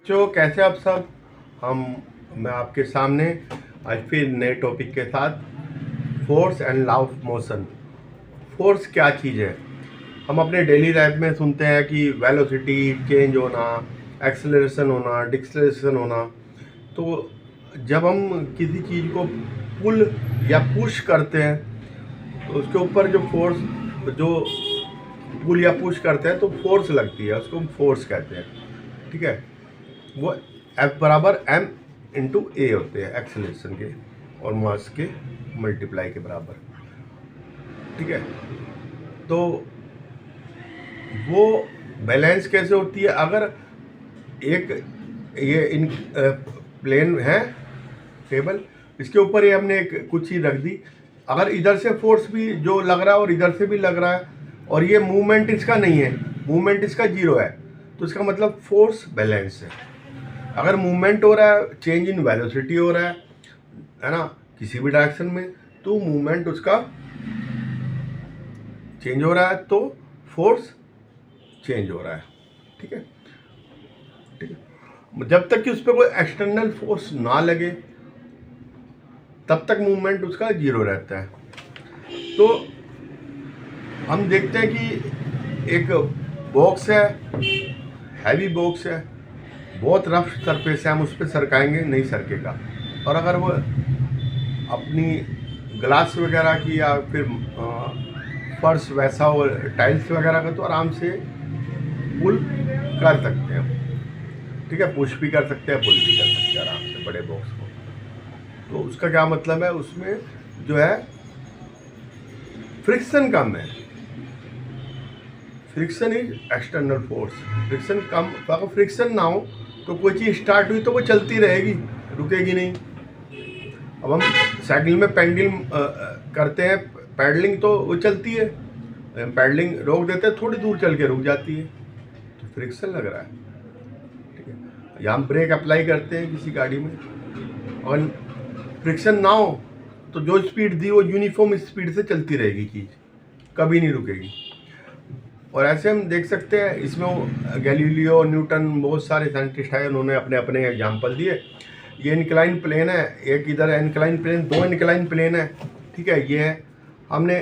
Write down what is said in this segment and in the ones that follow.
जो कैसे आप सब हम मैं आपके सामने आज फिर नए टॉपिक के साथ force and law of motion. Force क्या चीज़ है? हम अपने डेली लाइफ में सुनते हैं कि वेलोसिटी चेंज होना, एक्सेलरेशन होना, डिक्सेलरेशन होना। तो जब हम किसी चीज़ को पुल या पुश करते हैं तो उसके ऊपर जो फोर्स जो पुल या पुश करते हैं तो फोर्स लगती है, उसको हम फोर्स कहते हैं। ठीक है, वो F बराबर M इंटू ए होते हैं एक्सेलरेशन के और मास के मल्टीप्लाई के बराबर। ठीक है, तो वो बैलेंस कैसे होती है? अगर एक ये इन प्लेन है टेबल, इसके ऊपर ये हमने एक कुछ चीज़ रख दी। अगर इधर से फोर्स भी जो लग रहा है और इधर से भी लग रहा है और ये मूवमेंट इसका नहीं है, मूवमेंट इसका जीरो है, तो इसका मतलब फोर्स बैलेंस है। अगर मूवमेंट हो रहा है, चेंज इन वेलोसिटी हो रहा है ना, किसी भी डायरेक्शन में, तो मूवमेंट उसका चेंज हो रहा है तो फोर्स चेंज हो रहा है। ठीक है, ठीक है। जब तक कि उस पर कोई एक्सटर्नल फोर्स ना लगे तब तक मूवमेंट उसका जीरो रहता है। तो हम देखते हैं कि एक बॉक्स है, हैवी बॉक्स है, बहुत रफ सरफेस है, हम उस पर सरकाएंगे नहीं सरकेगा। और अगर वो अपनी ग्लास वगैरह की या फिर फर्श वैसा हो, टाइल्स वगैरह का, तो आराम से पुल कर सकते हैं। ठीक है, पुश भी कर सकते हैं, पुल भी कर सकते हैं आराम से बड़े बॉक्स को। तो उसका क्या मतलब है? उसमें जो है फ्रिक्शन कम है। Friction is external force. Friction कम, अगर फ्रिक्शन ना हो तो कोई चीज़ स्टार्ट हुई तो वो चलती रहेगी, रुकेगी नहीं। अब हम साइकिल में पेंडलिंग करते हैं, पैडलिंग, तो वो चलती है। पैडलिंग रोक देते हैं, थोड़ी दूर चल के रुक जाती है, तो फ्रिक्शन लग रहा है। ठीक है, या हम ब्रेक अप्लाई करते हैं किसी गाड़ी में और फ्रिक्शन ना हो तो जो स्पीड दी वो यूनिफॉर्म स्पीड से चलती रहेगी, चीज़ कभी नहीं रुकेगी। और ऐसे हम देख सकते हैं, इसमें गैलीलियो, न्यूटन, बहुत सारे साइंटिस्ट हैं, उन्होंने अपने अपने एग्जाम्पल दिए। ये इनक्लाइन प्लेन है, एक इधर है इनक्लाइन प्लेन, दो इनक्लाइन प्लेन है। ठीक है, ये है, हमने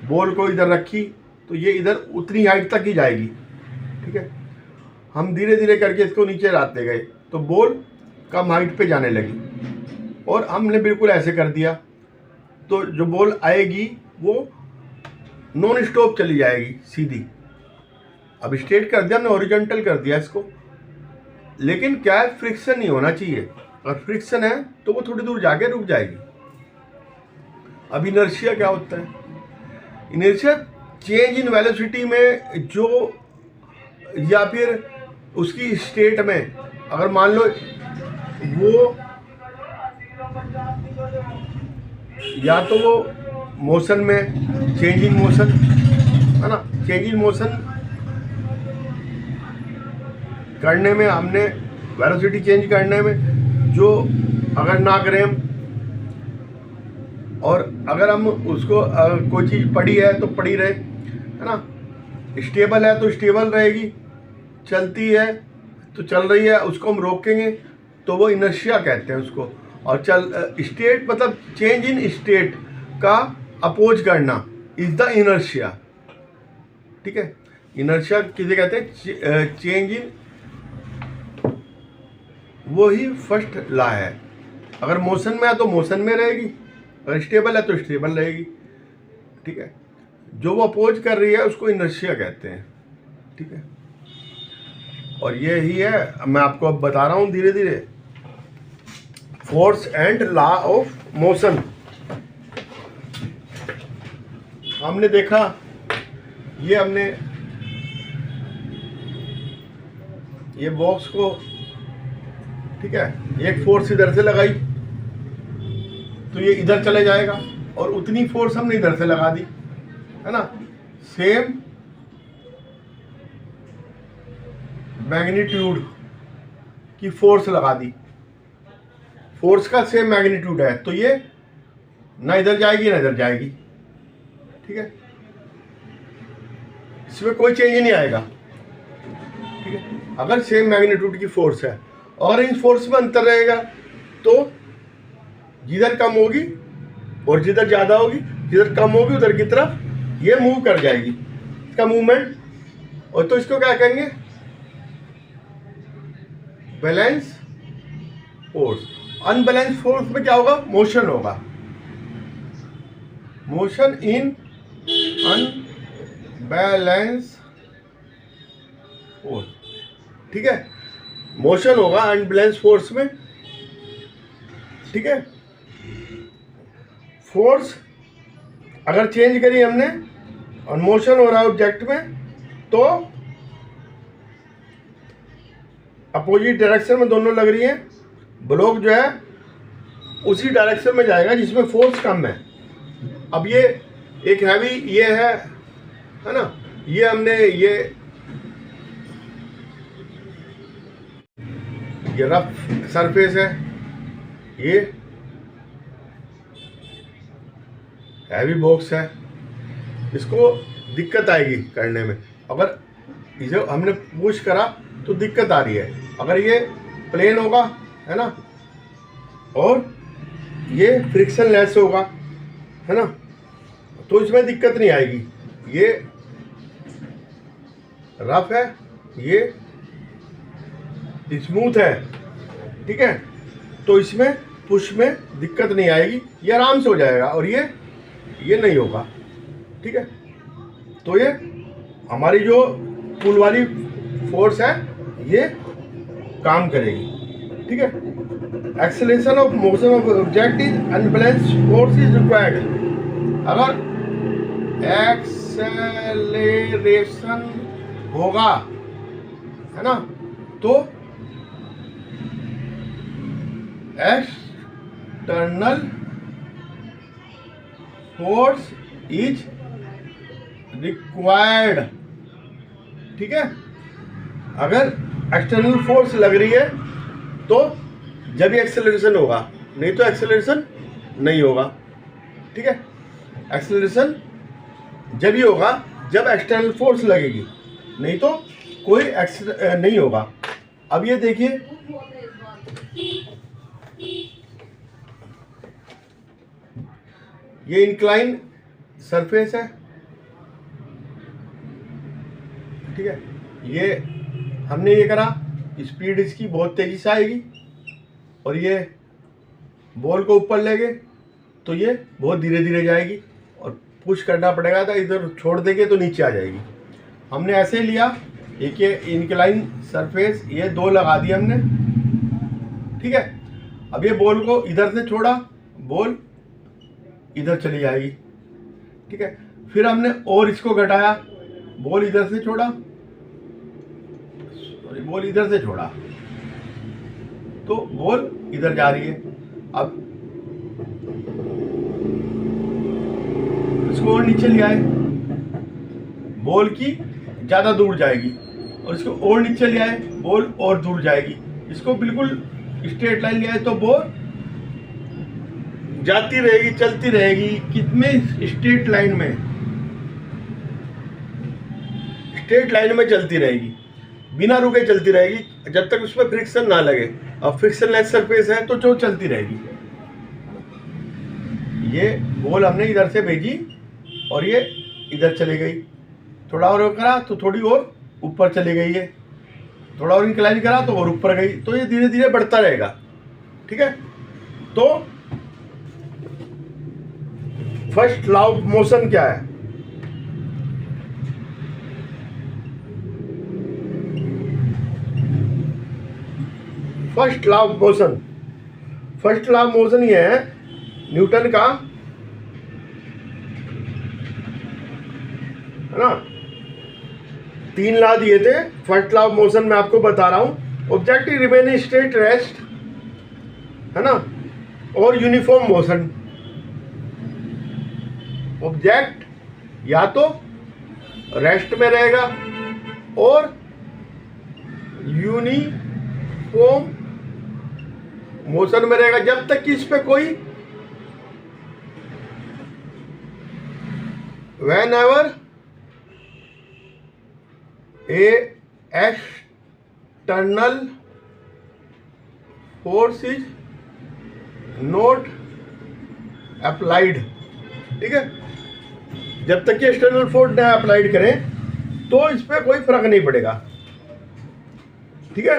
बॉल को इधर रखी तो ये इधर उतनी हाइट तक ही जाएगी। ठीक है, हम धीरे धीरे करके इसको नीचे लाते गए तो बॉल कम हाइट पे जाने लगी, और हमने बिल्कुल ऐसे कर दिया तो जो बॉल आएगी वो नॉन स्टॉप चली जाएगी सीधी। अब स्ट्रेट कर दिया हमने, हॉरिजॉन्टल कर दिया इसको, लेकिन क्या है, फ्रिक्शन नहीं होना चाहिए। और फ्रिक्शन है तो वो थोड़ी दूर जाके रुक जाएगी। अब इनर्शिया क्या होता है? इनर्शिया चेंज इन वेलोसिटी में जो, या फिर उसकी स्टेट में, अगर मान लो वो या तो वो मोशन में, चेंज इन मोशन है ना, चेंज इन मोशन करने में, हमने वेलोसिटी चेंज करने में जो अगर ना करें हम, और अगर हम उसको कोई चीज़ पड़ी है तो पड़ी रहे, है ना, स्टेबल है तो स्टेबल रहेगी, चलती है तो चल रही है, उसको हम रोकेंगे तो वो इनर्शिया कहते हैं उसको। और स्टेट मतलब चेंज इन स्टेट का अपोज करना इज द इनर्शिया। ठीक है, इनर्शिया किसे कहते हैं? चेंज इन, वो ही फर्स्ट लॉ है। अगर मोशन में है तो मोशन में रहेगी, अगर स्टेबल है तो स्टेबल रहेगी। ठीक है, जो वो अपोज कर रही है उसको इनर्शिया कहते हैं। ठीक है, और ये ही है, मैं आपको अब बता रहा हूँ धीरे धीरे, force and law of motion. हमने देखा, ये हमने ये बॉक्स को, ठीक है, एक फोर्स इधर से लगाई तो ये इधर चले जाएगा, और उतनी फोर्स हमने इधर से लगा दी, है ना, सेम मैग्नीट्यूड की फोर्स लगा दी, फोर्स का सेम मैग्नीट्यूड है, तो ये ना इधर जाएगी ना इधर जाएगी। ठीक है, इसमें कोई चेंज नहीं आएगा। ठीक है। ठीक है। अगर सेम मैग्नीट्यूड की फोर्स है और इन फोर्स में अंतर रहेगा तो जिधर कम होगी और जिधर ज़्यादा होगी, जिधर कम होगी उधर की तरफ ये मूव कर जाएगी, इसका मूवमेंट। और तो इसको क्या कहेंगे, बैलेंस फोर्स। अनबैलेंस फोर्स में क्या होगा, मोशन होगा, मोशन इन अनबैलेंस फोर्स, ठीक है, मोशन होगा अनबैलेंस फोर्स में, ठीक है। फोर्स अगर चेंज करी हमने और मोशन हो रहा है ऑब्जेक्ट में तो अपोजिट डायरेक्शन में दोनों लग रही हैं, ब्लॉक जो है उसी डायरेक्शन में जाएगा जिसमें फोर्स कम है। अब ये एक हैवी ये है ना, ये हमने ये रफ सरफेस है, ये हैवी बॉक्स है, इसको दिक्कत आएगी करने में। अगर इसे हमने पुश करा तो दिक्कत आ रही है। अगर ये प्लेन होगा, है ना, और ये फ्रिक्शन लेस होगा, है ना, तो इसमें दिक्कत नहीं आएगी। ये रफ है, ये स्मूथ है, ठीक है, तो इसमें पुश में दिक्कत नहीं आएगी, ये आराम से हो जाएगा। और ये नहीं होगा, ठीक है। तो ये हमारी जो पुल वाली फोर्स है ये काम करेगी, ठीक है। Acceleration of motion of object is unbalance force is required. अगर एक्सेलरेशन होगा, है ना, तो एक्सटर्नल फोर्स इज रिक्वायर्ड, ठीक है। अगर एक्सटर्नल फोर्स लग रही है तो जब ये एक्सेलरेशन होगा, नहीं तो एक्सेलरेशन नहीं होगा, ठीक है। एक्सेलरेशन जब ही होगा जब एक्सटर्नल फोर्स लगेगी, नहीं तो कोई नहीं होगा। अब ये देखिए, ये इंक्लाइन सरफेस है, ठीक है। ये हमने ये करा, स्पीड इसकी बहुत तेजी से आएगी और ये बॉल को ऊपर ले गए तो ये बहुत धीरे धीरे जाएगी और पुश करना पड़ेगा, था इधर छोड़ देंगे तो नीचे आ जाएगी। हमने ऐसे ही लिया, एक ये इंक्लाइन सरफेस ये दो लगा दिए हमने, ठीक है। अब ये बॉल को इधर से छोड़ा, बॉल इधर चली जाएगी, ठीक है। फिर हमने और इसको घटाया, बॉल इधर से छोड़ा, बॉल इधर से छोड़ा तो बॉल इधर जा रही है। अब इसको और नीचे ले आए, बॉल की ज़्यादा दूर जाएगी, और इसको और नीचे ले आए, बॉल और दूर जाएगी। इसको बिल्कुल स्ट्रेट लाइन ले आए तो बॉल जाती रहेगी, चलती रहेगी। कितने स्ट्रेट लाइन में, स्ट्रेट लाइन में चलती रहेगी, बिना रुके चलती रहेगी जब तक उसमें फ्रिक्शन ना लगे। अब फ्रिक्शन लेस सरफेस है तो जो चलती रहेगी। ये बॉल हमने इधर से भेजी और ये इधर चली गई, थोड़ा और करा तो थोड़ी और ऊपर चली गई है, थोड़ा और इंक्लाइन करा तो और ऊपर गई, तो ये धीरे धीरे बढ़ता रहेगा, ठीक है। तो फर्स्ट लॉ ऑफ मोशन क्या है, first law of motion, first law of motion ये है न्यूटन का, है ना। 3 लॉ दिए थे। फर्स्ट लॉ ऑफ मोशन मैं आपको बता रहा हूं, object remain in straight rest, है ना, और यूनिफॉर्म मोशन। ऑब्जेक्ट या तो रेस्ट में रहेगा और यूनिफॉर्म मोशन में रहेगा जब तक कि इस पे कोई whenever a external force is not applied. ठीक है, जब तक कि एक्सटर्नल फोर्स ना अप्लाइड करें तो इस पर कोई फर्क नहीं पड़ेगा। ठीक है,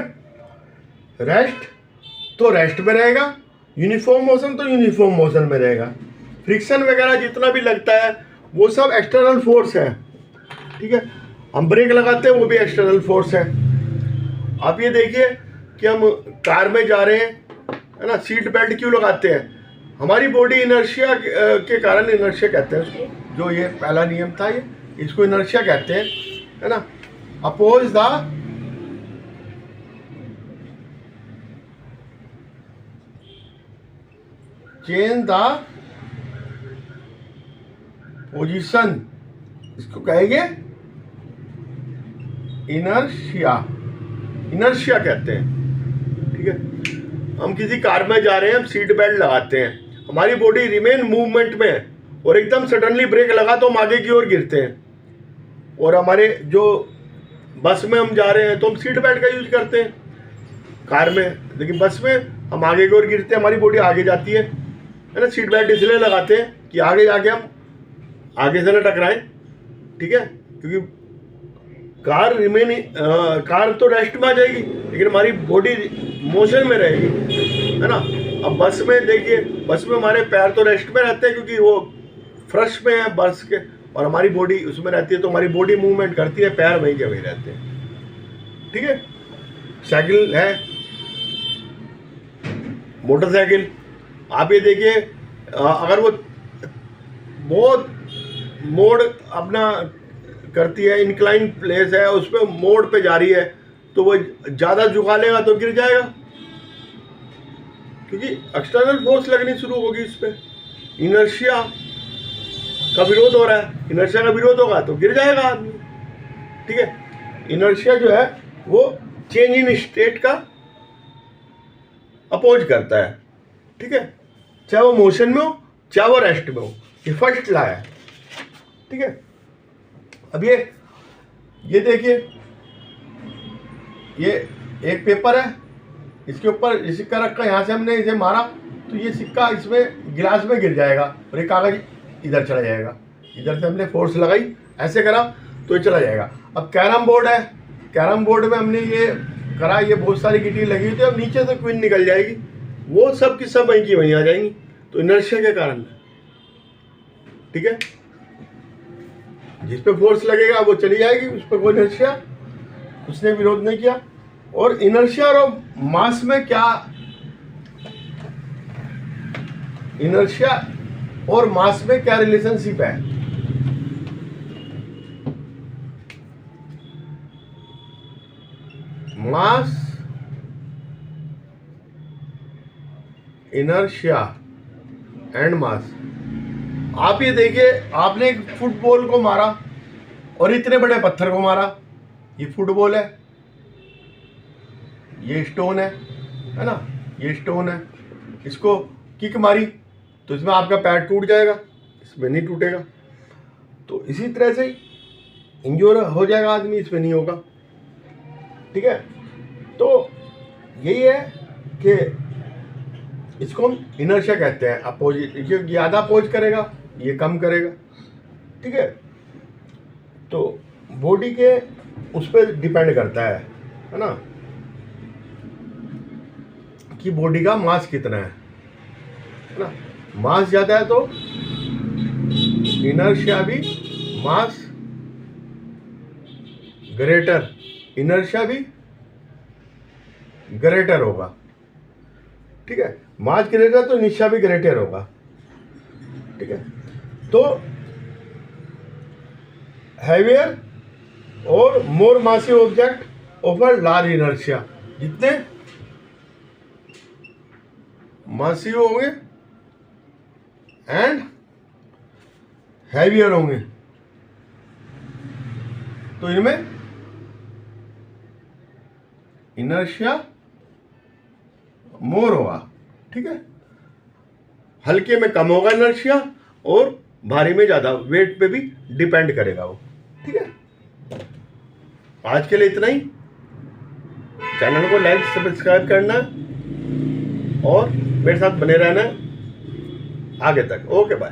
रेस्ट तो रेस्ट में रहेगा, यूनिफॉर्म मोशन तो यूनिफॉर्म मोशन में रहेगा। फ्रिक्शन वगैरह जितना भी लगता है वो सब एक्सटर्नल फोर्स है। ठीक है, हम ब्रेक लगाते हैं वो भी एक्सटर्नल फोर्स है। आप ये देखिए कि हम कार में जा रहे हैं, है ना, सीट बेल्ट क्यों लगाते हैं? हमारी बॉडी इनर्शिया के कारण, इनर्शिया कहते हैं उसको, जो ये पहला नियम था, ये इसको इनर्शिया कहते हैं, है ना। Oppose the change the position, इसको कहेंगे इनर्शिया, इनर्शिया कहते हैं। ठीक है, हम किसी कार में जा रहे हैं, हम सीट बेल्ट लगाते हैं, हमारी बॉडी रिमेन मूवमेंट में है और एकदम सडनली ब्रेक लगा तो हम आगे की ओर गिरते हैं। और हमारे जो बस में हम जा रहे हैं तो हम सीट बेल्ट का यूज करते हैं कार में, लेकिन बस में हम आगे की ओर गिरते हैं, हमारी बॉडी आगे जाती है ना। सीट बेल्ट इसलिए लगाते हैं कि आगे जाके हम आगे से ना टकराएं। ठीक है, क्योंकि कार तो रेस्ट में आ जाएगी लेकिन हमारी बॉडी मोशन में रहेगी, है ना। अब बस में देखिए, बस में हमारे पैर तो रेस्ट में रहते हैं क्योंकि वो फर्श में है बस के, और हमारी बॉडी उसमें रहती है, तो हमारी बॉडी मूवमेंट करती है, पैर वहीं के वहीं रहते हैं। ठीक है, साइकिल है, मोटरसाइकिल, आप ये देखिए, अगर वो बहुत मोड़ अपना करती है, इंक्लाइन प्लेस है, उस पर मोड़ पे जा रही है, तो वो ज़्यादा झुका लेगा तो गिर जाएगा, क्योंकि एक्सटर्नल फोर्स लगनी शुरू होगी उस पर। इनर्शिया का विरोध हो रहा है, इनर्शिया का विरोध होगा तो गिर जाएगा आदमी। ठीक है, इनर्शिया जो है वो चेंज इन स्टेट का अपोज करता है। ठीक है, चाहे वो मोशन में हो चाहे वो रेस्ट में हो, ये फर्स्ट लॉ है। ठीक है, अब ये देखिए, ये एक पेपर है, इसके ऊपर ये सिक्का रखा, यहाँ से हमने इसे मारा तो ये सिक्का इसमें गिलास में गिर जाएगा और ये कागज इधर चला जाएगा। इधर से हमने फोर्स लगाई, ऐसे करा तो ये चला जाएगा। अब कैरम बोर्ड है, कैरम बोर्ड में हमने ये करा, ये बहुत सारी गिटी लगी हुई थी, अब नीचे से क्वीन निकल जाएगी, वो सब की सब वहीं की वहीं आ जाएंगी, तो इनर्शिया के कारण। ठीक है, जिस पे फोर्स लगेगा वो चली जाएगी, उस पर कोई इनर्शिया, उसने विरोध नहीं किया। और इनर्शिया और मास में क्या, इनर्शिया और मास में क्या रिलेशनशिप है? मास, इनर्शिया एंड मास। आप ये देखिए, आपने एक फुटबॉल को मारा और इतने बड़े पत्थर को मारा, ये फुटबॉल है, ये स्टोन है ना, ये स्टोन है, इसको किक मारी तो इसमें आपका पैर टूट जाएगा, इसमें नहीं टूटेगा। तो इसी तरह से इंजोर हो जाएगा आदमी, इसमें नहीं होगा। ठीक है, तो यही है कि इसको हम इनर्शिया कहते हैं। अपोजिट, ये ज़्यादा अपोज करेगा, ये कम करेगा। ठीक है, तो बॉडी के उस पर डिपेंड करता है ना, कि बॉडी का मास कितना है ना। मास ज़्यादा है तो इनर्शिया भी मास ग्रेटर, इनर्शिया भी ग्रेटर होगा। ठीक है, मास ग्रेटर तो इनर्शिया भी ग्रेटर होगा। ठीक है, तो हैवियर और more massive object offer large inertia, जितने मासिव होंगे एंड हैवियर होंगे तो इनमें इनर्शिया मोर होगा। ठीक है, हल्के में कम होगा इनर्शिया और भारी में ज़्यादा, वेट पे भी डिपेंड करेगा वो। ठीक है, आज के लिए इतना ही। चैनल को लाइक सब्सक्राइब करना और मेरे साथ बने रहना आगे तक। Okay bye.